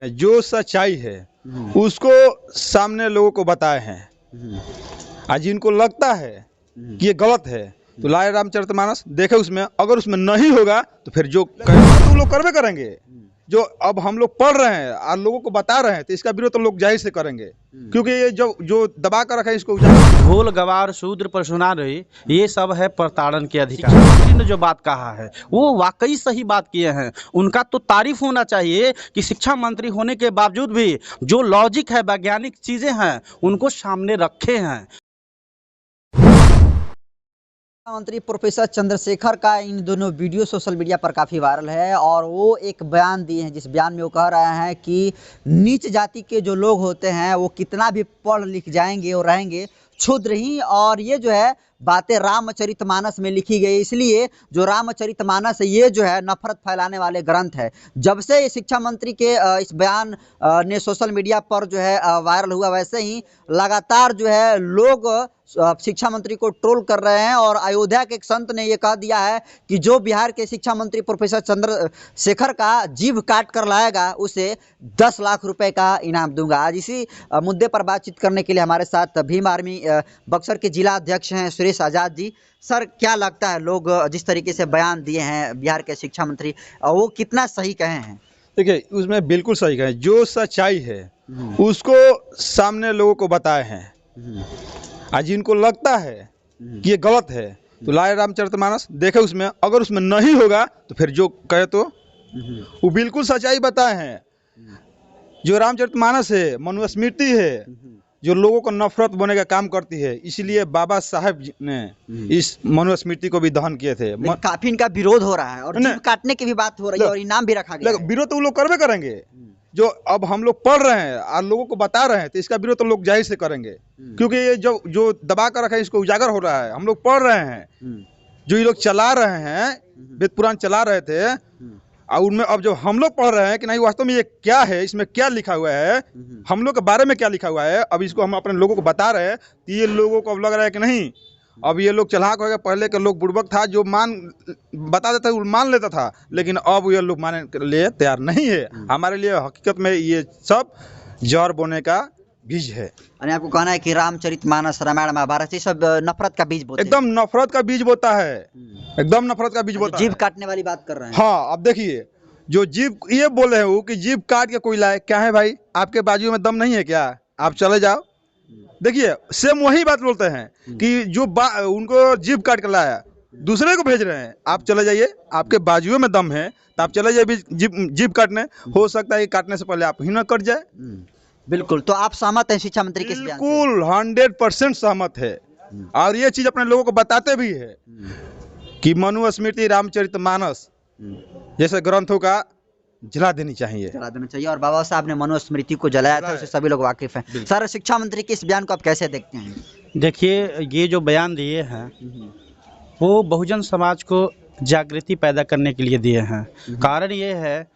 जो सच्चाई है उसको सामने लोगों को बताए हैं। आज जिनको लगता है कि ये गलत है तो लाए रामचरितमानस देखे, उसमें अगर उसमें नहीं होगा तो फिर जो कहेंगे तो लोग करवे करेंगे। जो अब हम लोग पढ़ रहे हैं और लोगों को बता रहे हैं तो इसका विरोध तो लोग जाहिर से करेंगे, क्योंकि ये जो दबा कर रखा है इसको ढोल गवार शूद्र पर सुना रही, ये सब है प्रताड़न के अधिकार। मुख्यमंत्री ने जो बात कहा है वो वाकई सही बात किए हैं। उनका तो तारीफ होना चाहिए कि शिक्षा मंत्री होने के बावजूद भी जो लॉजिक है, वैज्ञानिक चीजें हैं, उनको सामने रखे हैं। मंत्री प्रोफेसर चंद्रशेखर का इन दोनों वीडियो सोशल मीडिया पर काफ़ी वायरल है और वो एक बयान दिए हैं जिस बयान में वो कह रहे हैं कि नीच जाति के जो लोग होते हैं वो कितना भी पढ़ लिख जाएंगे और रहेंगे क्षुद्र ही। और ये जो है बातें रामचरितमानस में लिखी गई, इसलिए जो रामचरितमानस है ये जो है नफरत फैलाने वाले ग्रंथ है। जब से शिक्षा मंत्री के इस बयान ने सोशल मीडिया पर जो है वायरल हुआ, वैसे ही लगातार जो है लोग शिक्षा मंत्री को ट्रोल कर रहे हैं। और अयोध्या के एक संत ने ये कह दिया है कि जो बिहार के शिक्षा मंत्री प्रोफेसर चंद्रशेखर का जीभ काट कर लाएगा उसे 10 लाख रुपए का इनाम दूंगा। आज इसी मुद्दे पर बातचीत करने के लिए हमारे साथ भीम आर्मी बक्सर के जिला अध्यक्ष हैं सुरेश आजाद जी। सर, क्या लगता है लोग जिस तरीके से बयान दिए हैं बिहार के शिक्षा मंत्री, वो कितना सही कहे हैं? देखिए, उसमें बिल्कुल सही कहे। जो सच्चाई है उसको सामने लोगों को बताए हैं। आज जिनको लगता है कि ये गलत है तो लाए रामचरितमानस देखे, उसमें अगर उसमें नहीं होगा तो फिर जो कहे तो वो बिल्कुल सच्चाई बताए हैं। जो रामचरितमानस है मनुस्मृति है जो लोगों को नफरत बोने का काम करती है, इसलिए बाबा साहब ने इस मनुस्मृति को भी दहन किए थे। काफी इनका विरोध हो रहा है और जीभ काटने की भी बात हो रही है और इनाम भी रखा गया है। विरोध तो वो लोग करवे करेंगे। जो अब हम लोग पढ़ रहे हैं और लोगों को बता रहे हैं तो इसका विरोध तो लोग जाहिर से करेंगे, क्योंकि ये जो दबा कर रखा है इसको उजागर हो रहा है। हम लोग पढ़ रहे हैं, जो ये लोग चला रहे हैं, वेद पुराण चला रहे थे, और उनमें अब जो हम लोग पढ़ रहे हैं कि नहीं वास्तव में ये क्या है, इसमें क्या लिखा हुआ है, हम लोग के बारे में क्या लिखा हुआ है, अब इसको हम अपने लोगों को बता रहे हैं तो ये लोगों को अब लग रहा है कि नहीं अब ये लोग चलाक हो गए। पहले के लोग बुड़बक था, जो बता देता वो मान लेता था, लेकिन अब ये लोग मानने के लिए तैयार नहीं है। हमारे लिए हकीकत में ये सब जहर बोने का बीज है। यानी आपको कहना है कि रामचरितमानस, रामायण, महाभारत ये सब नफरत का बीज बोते हैं। एकदम नफरत का बीज बोता है, एकदम नफरत का बीज बोता है। जीभ काटने वाली बात कर रहे हैं। हाँ, अब देखिए, जो जीभ ये बोले हैं वो कि जीभ काट के कोई लाए, क्या है भाई, आपके बाजू में दम नहीं है क्या, आप चले जाओ। देखिए, सेम वही बात बोलते हैं कि जो उनको जीभ काट कर लाया दूसरे को भेज रहे हैं, आप चले जाइए, आपके बाजुओं में दम है तो आप चले जाइए जीभ काटने। हो सकता है कि काटने से पहले आप ही न कट जाए। बिल्कुल। तो आप सहमत हैं शिक्षा मंत्री के इस बयान से? बिल्कुल 100% सहमत है। और ये चीज अपने लोगों को बताते भी है कि मनुस्मृति, रामचरितमानस जैसे ग्रंथों का जला देना चाहिए। और बाबा साहब ने मनुस्मृति को जलाया था, उससे सभी लोग वाकिफ हैं। सर, शिक्षा मंत्री के इस बयान को आप कैसे देखते हैं? देखिए, ये जो बयान दिए हैं वो बहुजन समाज को जागृति पैदा करने के लिए दिए हैं। कारण ये है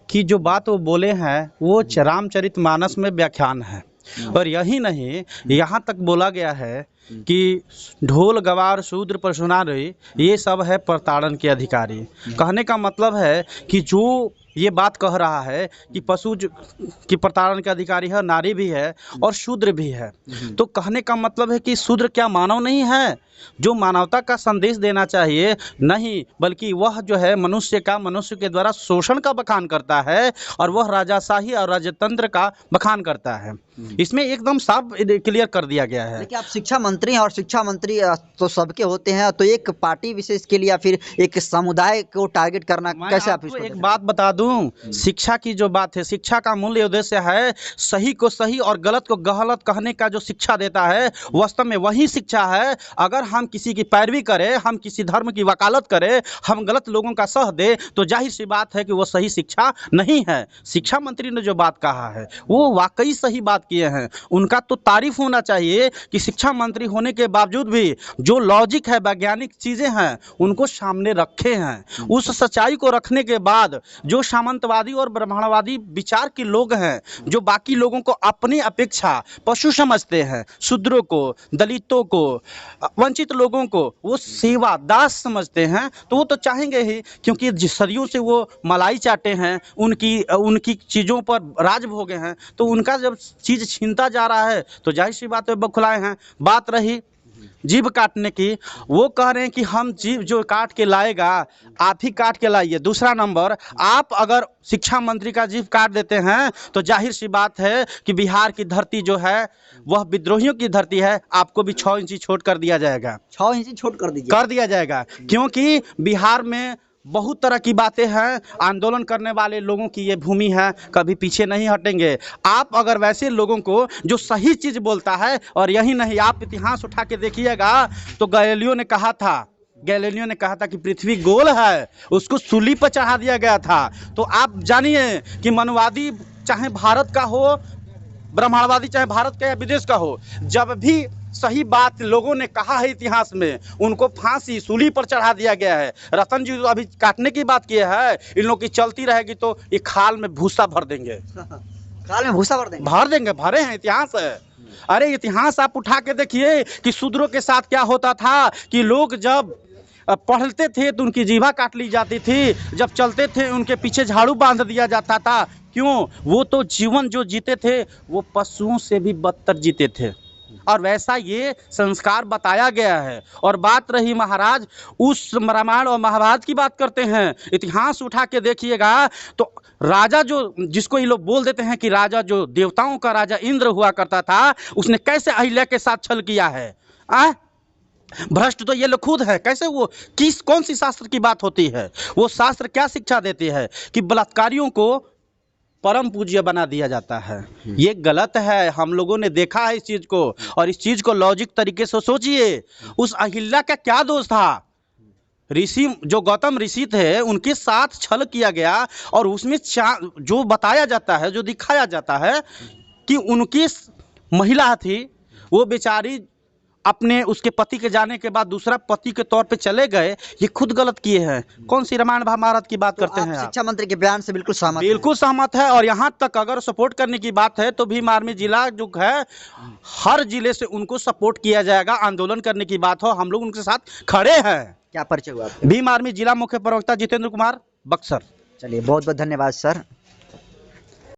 कि जो बात वो बोले हैं वो रामचरितमानस में व्याख्यान है, और यही नहीं, यहाँ तक बोला गया है कि ढोल गवार शूद्र पर सुना रही, ये सब है प्रताड़न के अधिकारी। कहने का मतलब है कि जो ये बात कह रहा है कि पशु की प्रताड़न के अधिकारी है, नारी भी है और शूद्र भी है, तो कहने का मतलब है कि शूद्र क्या मानव नहीं है जो मानवता का संदेश देना चाहिए? नहीं, बल्कि वह जो है मनुष्य के द्वारा शोषण का बखान करता है और वह राजाशाही और राजतंत्र का बखान करता है। इसमें एकदम साफ क्लियर कर दिया गया है। लेकिन आप शिक्षा मंत्री हैं और शिक्षा मंत्री तो सबके होते हैं, तो एक पार्टी विशेष के लिए या फिर एक समुदाय को टारगेट करना कैसे? आप एक बात बता दूं, शिक्षा की जो बात है, शिक्षा का मूल्य उद्देश्य है सही को सही और गलत को गलत कहने का। जो शिक्षा देता है वास्तव में वही शिक्षा है। अगर हम किसी की पैरवी करें, हम किसी धर्म की वकालत करें, हम गलत लोगों का सह दे, तो जाहिर सी बात है कि वो सही शिक्षा नहीं है। शिक्षा मंत्री ने जो बात कहा है वो वाकई सही बात किए हैं। उनका तो तारीफ होना चाहिए कि शिक्षा मंत्री होने के बावजूद भी जो लॉजिक है, वैज्ञानिक चीजें हैं, उनको सामने रखे हैं। उस सच्चाई को रखने के बाद जो सामंतवादी और ब्राह्मणवादी विचार के लोग हैं, जो बाकी लोगों को अपनी अपेक्षा पशु समझते हैं, शूद्रों को, दलितों को, वंचित लोगों को वो सेवा दास समझते हैं, तो वो तो चाहेंगे ही, क्योंकि जिस सदियों से वो मलाई चाटे हैं, उनकी चीज़ों पर राज भोगे हैं, तो उनका जब चीज़ छीनता जा रहा है तो जाहिर सी बात है बौखलाए हैं। बात रही जीभ काटने की, वो कह रहे हैं कि हम जीभ जो काट के लाएगा आप ही काट के लाइए। दूसरा नंबर, आप अगर शिक्षा मंत्री का जीभ काट देते हैं तो जाहिर सी बात है कि बिहार की धरती जो है वह विद्रोहियों की धरती है, आपको भी 6 इंची छोट कर दिया जाएगा। 6 इंची छोट कर दीजिए। कर दिया जाएगा, क्योंकि बिहार में बहुत तरह की बातें हैं, आंदोलन करने वाले लोगों की ये भूमि है, कभी पीछे नहीं हटेंगे। आप अगर वैसे लोगों को जो सही चीज़ बोलता है, और यही नहीं, आप इतिहास उठा के देखिएगा तो गैलीलियो ने कहा था कि पृथ्वी गोल है, उसको सूली पर चढ़ा दिया गया था। तो आप जानिए कि मनवादी चाहे भारत का हो, ब्राह्मणवादी चाहे भारत का या विदेश का हो, जब भी सही बात लोगों ने कहा है इतिहास में, उनको फांसी सूली पर चढ़ा दिया गया है। रतन जी तो अभी काटने की बात किए है, इन लोगों की चलती रहेगी तो ये खाल में भूसा भर देंगे। खाल में भूसा भर देंगे? भरे हैं, इतिहास है। अरे इतिहास आप उठा के देखिए कि शूद्रों के साथ क्या होता था, कि लोग जब पढ़ते थे तो उनकी जीभा काट ली जाती थी, जब चलते थे उनके पीछे झाड़ू बांध दिया जाता था। क्यों? वो तो जीवन जो जीते थे वो पशुओं से भी बदतर जीते थे, और वैसा ये संस्कार बताया गया है। और बात रही महाराज उस रामायण और महाभारत की बात करते हैं, इतिहास उठा के देखिएगा तो राजा जो, जिसको ये लोग बोल देते हैं कि राजा जो देवताओं का राजा इंद्र हुआ करता था, उसने कैसे अहिल्या के साथ छल किया है। भ्रष्ट तो ये लोग खुद है। कैसे? वो कौन सी शास्त्र की बात होती है? वो शास्त्र क्या शिक्षा देती है कि बलात्कारियों को परम पूज्य बना दिया जाता है। ये गलत है, हम लोगों ने देखा है इस चीज़ को, और इस चीज़ को लॉजिक तरीके से सोचिए। उस अहिल्या का क्या दोष था? ऋषि जो गौतम ऋषि थे उनके साथ छल किया गया, और उसमें जो बताया जाता है, जो दिखाया जाता है कि उनकी महिला थी, वो बेचारी अपने उसके पति के जाने के बाद दूसरा पति के तौर पे चले गए, ये खुद गलत किए हैं। कौन सी रामायण महाभारत की बात करते हैं आप? शिक्षा मंत्री के बयान से बिल्कुल सहमत है। और यहाँ तक अगर सपोर्ट करने की बात है तो भीम आर्मी जिला जो है, हर जिले से उनको सपोर्ट किया जाएगा। आंदोलन करने की बात हो, हम लोग उनके साथ खड़े हैं। क्या परिचय हुआ? भीम आर्मी जिला मुख्य प्रवक्ता जितेंद्र कुमार, बक्सर। चलिए, बहुत बहुत धन्यवाद सर।